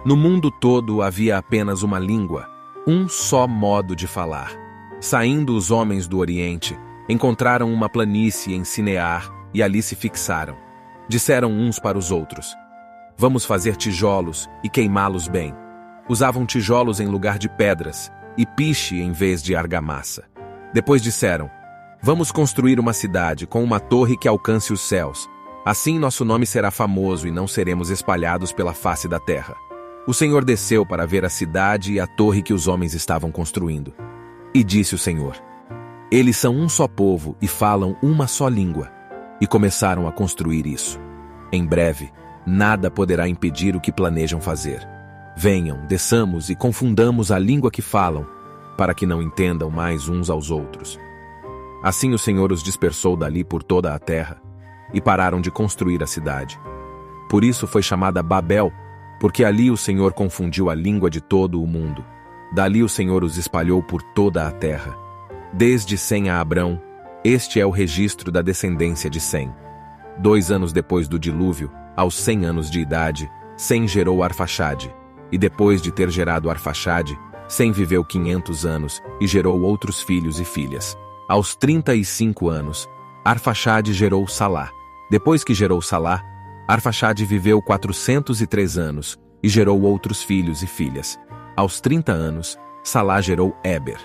No mundo todo havia apenas uma língua, um só modo de falar. Saindo os homens do Oriente, encontraram uma planície em Sinear e ali se fixaram. Disseram uns para os outros: vamos fazer tijolos e queimá-los bem. Usavam tijolos em lugar de pedras e piche em vez de argamassa. Depois disseram: vamos construir uma cidade com uma torre que alcance os céus. Assim nosso nome será famoso e não seremos espalhados pela face da terra. O Senhor desceu para ver a cidade e a torre que os homens estavam construindo. E disse o Senhor: eles são um só povo e falam uma só língua. E começaram a construir isso. Em breve, nada poderá impedir o que planejam fazer. Venham, desçamos e confundamos a língua que falam, para que não entendam mais uns aos outros. Assim o Senhor os dispersou dali por toda a terra, e pararam de construir a cidade. Por isso foi chamada Babel, porque ali o Senhor confundiu a língua de todo o mundo. Dali o Senhor os espalhou por toda a terra. Desde Sem a Abrão, este é o registro da descendência de Sem. 2 anos depois do dilúvio, aos 100 anos de idade, Sem gerou Arfaxade. E depois de ter gerado Arfaxade, Sem viveu 500 anos e gerou outros filhos e filhas. Aos 35 anos, Arfaxade gerou Salá. Depois que gerou Salá, Arfaxade viveu 403 anos e gerou outros filhos e filhas. Aos 30 anos, Salá gerou Éber.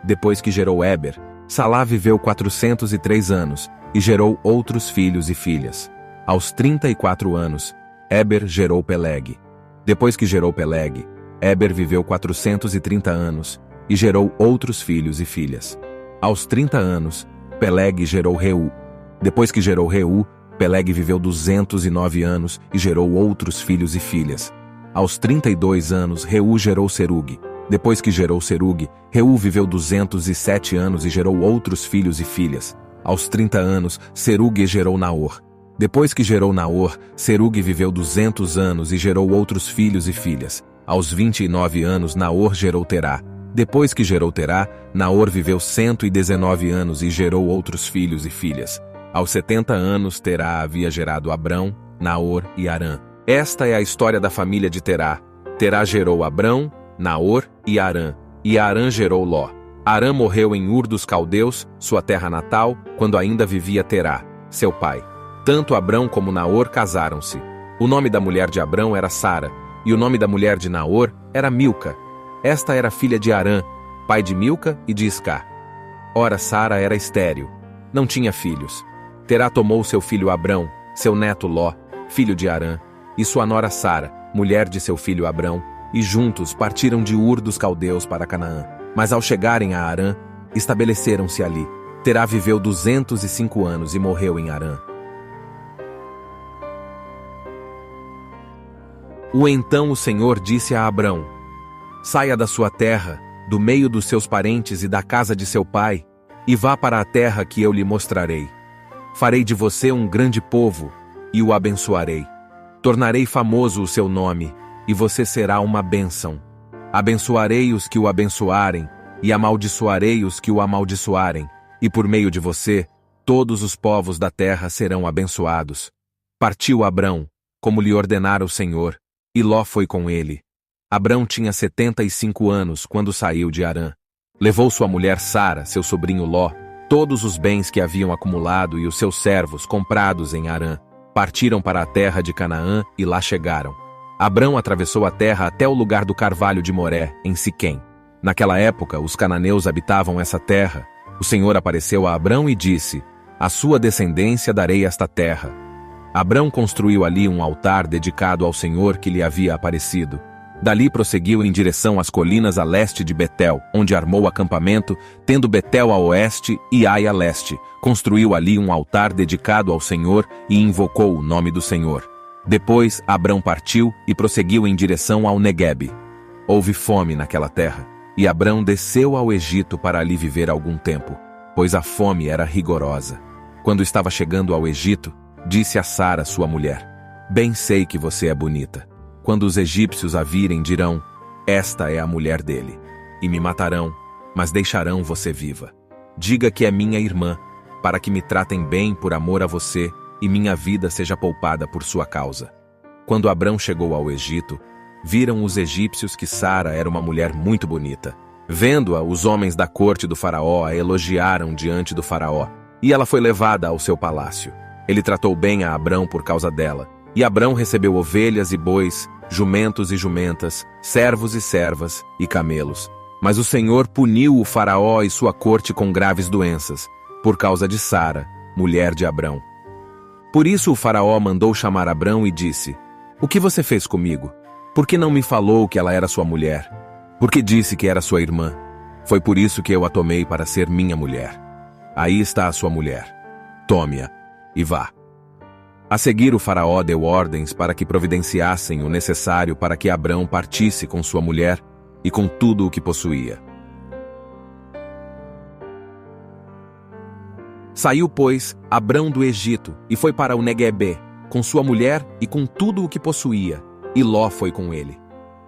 Depois que gerou Éber, Salá viveu 403 anos e gerou outros filhos e filhas. Aos 34 anos, Éber gerou Peleg. Depois que gerou Peleg, Éber viveu 430 anos e gerou outros filhos e filhas. Aos 30 anos, Peleg gerou Reu. Depois que gerou Reu, Peleg viveu 209 anos e gerou outros filhos e filhas. Aos 32 anos, Reu gerou Serug. Depois que gerou Serug, Reu viveu 207 anos e gerou outros filhos e filhas. Aos 30 anos, Serug gerou Naor. Depois que gerou Naor, Serug viveu 200 anos e gerou outros filhos e filhas. Aos 29 anos, Naor gerou Terá. Depois que gerou Terá, Naor viveu 119 anos e gerou outros filhos e filhas. Aos 70 anos, Terá havia gerado Abrão, Naor e Harã. Esta é a história da família de Terá. Terá gerou Abrão, Naor e Harã. E Harã gerou Ló. Harã morreu em Ur dos Caldeus, sua terra natal, quando ainda vivia Terá, seu pai. Tanto Abrão como Naor casaram-se. O nome da mulher de Abrão era Sara, e o nome da mulher de Naor era Milca. Esta era filha de Harã, pai de Milca e de Iscá. Ora, Sara era estéril, não tinha filhos. Terá tomou seu filho Abrão, seu neto Ló, filho de Harã, e sua nora Sara, mulher de seu filho Abrão, e juntos partiram de Ur dos Caldeus para Canaã. Mas ao chegarem a Harã, estabeleceram-se ali. Terá viveu 205 anos e morreu em Harã. Então o Senhor disse a Abrão: saia da sua terra, do meio dos seus parentes e da casa de seu pai, e vá para a terra que eu lhe mostrarei. Farei de você um grande povo, e o abençoarei. Tornarei famoso o seu nome, e você será uma bênção. Abençoarei os que o abençoarem, e amaldiçoarei os que o amaldiçoarem, e por meio de você, todos os povos da terra serão abençoados. Partiu Abrão, como lhe ordenara o Senhor, e Ló foi com ele. Abrão tinha 75 anos quando saiu de Harã. Levou sua mulher Sara, seu sobrinho Ló, todos os bens que haviam acumulado e os seus servos comprados em Harã. Partiram para a terra de Canaã e lá chegaram. Abrão atravessou a terra até o lugar do carvalho de Moré, em Siquém. Naquela época, os cananeus habitavam essa terra. O Senhor apareceu a Abrão e disse: à sua descendência darei esta terra. Abrão construiu ali um altar dedicado ao Senhor que lhe havia aparecido. Dali prosseguiu em direção às colinas a leste de Betel, onde armou acampamento, tendo Betel a oeste e Ai a leste. Construiu ali um altar dedicado ao Senhor e invocou o nome do Senhor. Depois, Abrão partiu e prosseguiu em direção ao Neguebe. Houve fome naquela terra, e Abrão desceu ao Egito para ali viver algum tempo, pois a fome era rigorosa. Quando estava chegando ao Egito, disse a Sara, sua mulher: bem sei que você é bonita. Quando os egípcios a virem, dirão: esta é a mulher dele. E me matarão, mas deixarão você viva. Diga que é minha irmã, para que me tratem bem por amor a você, e minha vida seja poupada por sua causa. Quando Abrão chegou ao Egito, viram os egípcios que Sara era uma mulher muito bonita. Vendo-a, os homens da corte do faraó a elogiaram diante do faraó, e ela foi levada ao seu palácio. Ele tratou bem a Abrão por causa dela, e Abrão recebeu ovelhas e bois, jumentos e jumentas, servos e servas, e camelos. Mas o Senhor puniu o faraó e sua corte com graves doenças, por causa de Sara, mulher de Abrão. Por isso o faraó mandou chamar Abrão e disse: "O que você fez comigo? Por que não me falou que ela era sua mulher? Por que disse que era sua irmã? Foi por isso que eu a tomei para ser minha mulher. Aí está a sua mulher. Tome-a e vá." A seguir o faraó deu ordens para que providenciassem o necessário para que Abrão partisse com sua mulher e com tudo o que possuía. Saiu, pois, Abrão do Egito e foi para o Neguebe, com sua mulher e com tudo o que possuía, e Ló foi com ele.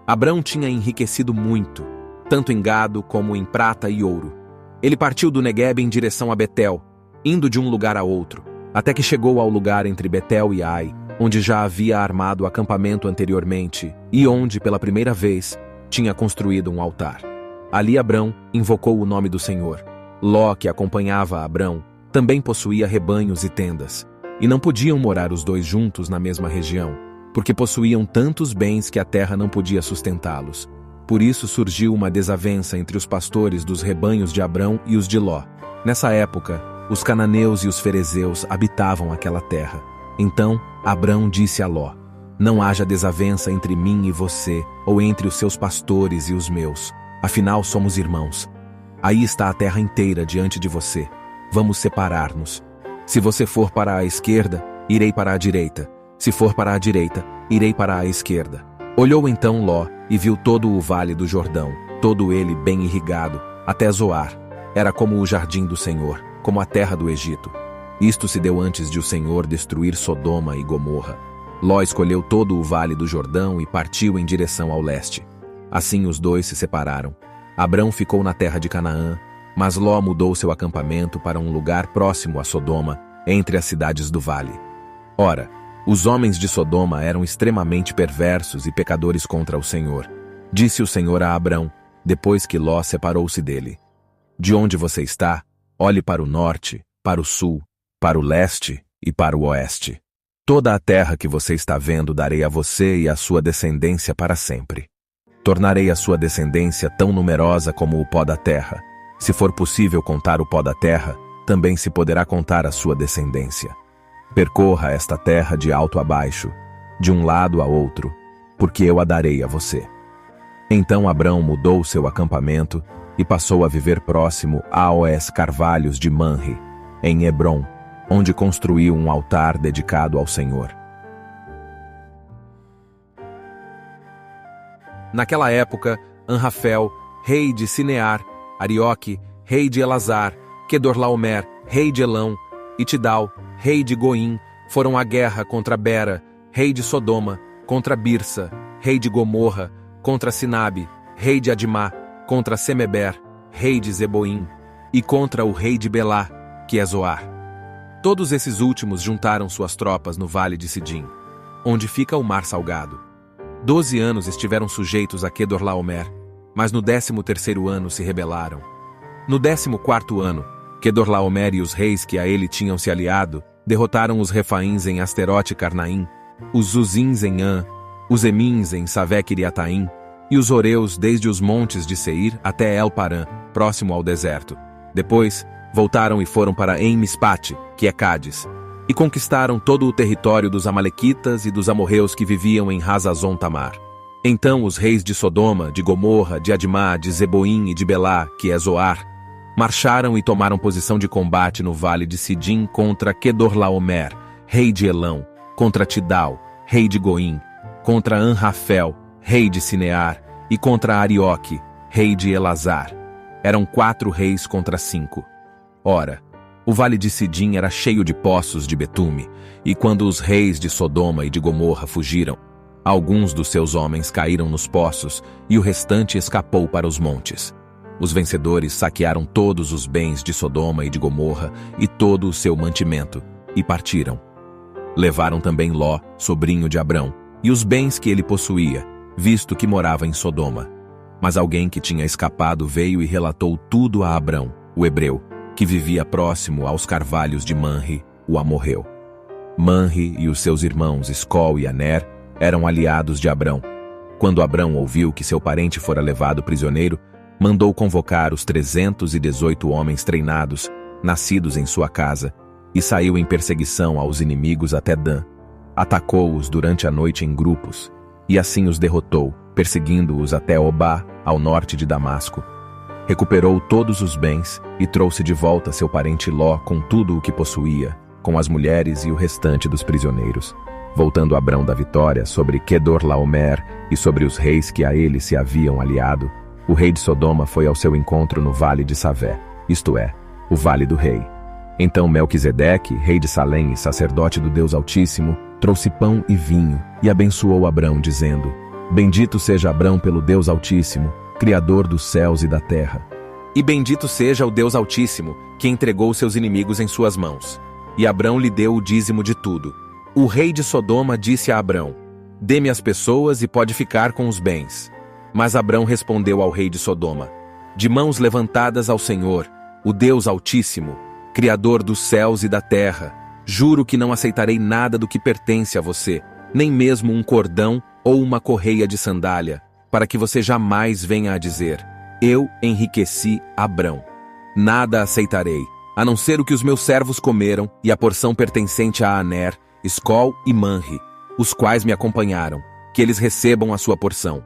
Abrão tinha enriquecido muito, tanto em gado como em prata e ouro. Ele partiu do Neguebe em direção a Betel, indo de um lugar a outro, até que chegou ao lugar entre Betel e Ai, onde já havia armado acampamento anteriormente e onde, pela primeira vez, tinha construído um altar. Ali Abrão invocou o nome do Senhor. Ló, que acompanhava Abrão, também possuía rebanhos e tendas, e não podiam morar os dois juntos na mesma região, porque possuíam tantos bens que a terra não podia sustentá-los. Por isso surgiu uma desavença entre os pastores dos rebanhos de Abrão e os de Ló. Nessa época, os cananeus e os ferezeus habitavam aquela terra. Então, Abrão disse a Ló: "Não haja desavença entre mim e você, ou entre os seus pastores e os meus. Afinal, somos irmãos. Aí está a terra inteira diante de você. Vamos separar-nos. Se você for para a esquerda, irei para a direita. Se for para a direita, irei para a esquerda." Olhou então Ló e viu todo o vale do Jordão, todo ele bem irrigado, até Zoar. Era como o jardim do Senhor, como a terra do Egito. Isto se deu antes de o Senhor destruir Sodoma e Gomorra. Ló escolheu todo o vale do Jordão e partiu em direção ao leste. Assim os dois se separaram. Abrão ficou na terra de Canaã, mas Ló mudou seu acampamento para um lugar próximo a Sodoma, entre as cidades do vale. Ora, os homens de Sodoma eram extremamente perversos e pecadores contra o Senhor. Disse o Senhor a Abrão, depois que Ló separou-se dele: "De onde você está, olhe para o norte, para o sul, para o leste e para o oeste. Toda a terra que você está vendo darei a você e à sua descendência para sempre. Tornarei a sua descendência tão numerosa como o pó da terra. Se for possível contar o pó da terra, também se poderá contar a sua descendência. Percorra esta terra de alto a baixo, de um lado a outro, porque eu a darei a você." Então Abrão mudou seu acampamento e passou a viver próximo a os carvalhos de Manre, em Hebrom, onde construiu um altar dedicado ao Senhor. Naquela época, Anrafel, rei de Sinear, Arioque, rei de Elazar, Quedorlaomer, rei de Elão, e Tidal, rei de Goim, foram à guerra contra Bera, rei de Sodoma, contra Birsa, rei de Gomorra, contra Sinabe, rei de Adimá, contra Semeber, rei de Zeboim, e contra o rei de Belá, que é Zoar. Todos esses últimos juntaram suas tropas no vale de Sidim, onde fica o mar salgado. 12 anos estiveram sujeitos a Quedorlaomer, mas no 13º ano se rebelaram. No 14º ano, Quedorlaomer e os reis que a ele tinham se aliado derrotaram os Refaíns em Asterote Carnaim, os Zuzins em An, os Emins em Savec-Iriataim, e os Oreus desde os montes de Seir até El-Parã, próximo ao deserto. Depois, voltaram e foram para En-Mispate, que é Cádiz, e conquistaram todo o território dos Amalequitas e dos amorreus que viviam em Hazazon-Tamar. Então os reis de Sodoma, de Gomorra, de Adimá, de Zeboim e de Belá, que é Zoar, marcharam e tomaram posição de combate no vale de Sidim contra Quedorlaomer, rei de Elão, contra Tidal, rei de Goim, contra Anrafel, rei de Sinear, e contra Arioque, rei de Elazar. Eram 4 reis contra 5. Ora, o vale de Sidim era cheio de poços de betume, e quando os reis de Sodoma e de Gomorra fugiram, alguns dos seus homens caíram nos poços e o restante escapou para os montes. Os vencedores saquearam todos os bens de Sodoma e de Gomorra e todo o seu mantimento, e partiram. Levaram também Ló, sobrinho de Abrão, e os bens que ele possuía, visto que morava em Sodoma. Mas alguém que tinha escapado veio e relatou tudo a Abrão, o hebreu, que vivia próximo aos carvalhos de Manre, o amorreu. Manre e os seus irmãos Escol e Aner eram aliados de Abrão. Quando Abrão ouviu que seu parente fora levado prisioneiro, mandou convocar os 318 homens treinados, nascidos em sua casa, e saiu em perseguição aos inimigos até Dan. Atacou-os durante a noite em grupos, e assim os derrotou, perseguindo-os até Obá, ao norte de Damasco. Recuperou todos os bens e trouxe de volta seu parente Ló com tudo o que possuía, com as mulheres e o restante dos prisioneiros. Voltando Abrão da vitória sobre Quedorlaomer e sobre os reis que a ele se haviam aliado, o rei de Sodoma foi ao seu encontro no vale de Savé, isto é, o vale do rei. Então Melquisedeque, rei de Salém e sacerdote do Deus Altíssimo, trouxe pão e vinho e abençoou Abrão, dizendo: Bendito seja Abrão pelo Deus Altíssimo, Criador dos céus e da terra. E bendito seja o Deus Altíssimo, que entregou seus inimigos em suas mãos. E Abrão lhe deu o dízimo de tudo. O rei de Sodoma disse a Abrão: Dê-me as pessoas e pode ficar com os bens. Mas Abrão respondeu ao rei de Sodoma: De mãos levantadas ao Senhor, o Deus Altíssimo, Criador dos céus e da terra, juro que não aceitarei nada do que pertence a você, nem mesmo um cordão ou uma correia de sandália, para que você jamais venha a dizer: Eu enriqueci Abrão. Nada aceitarei, a não ser o que os meus servos comeram e a porção pertencente a Aner, Escol e Manre, os quais me acompanharam, que eles recebam a sua porção.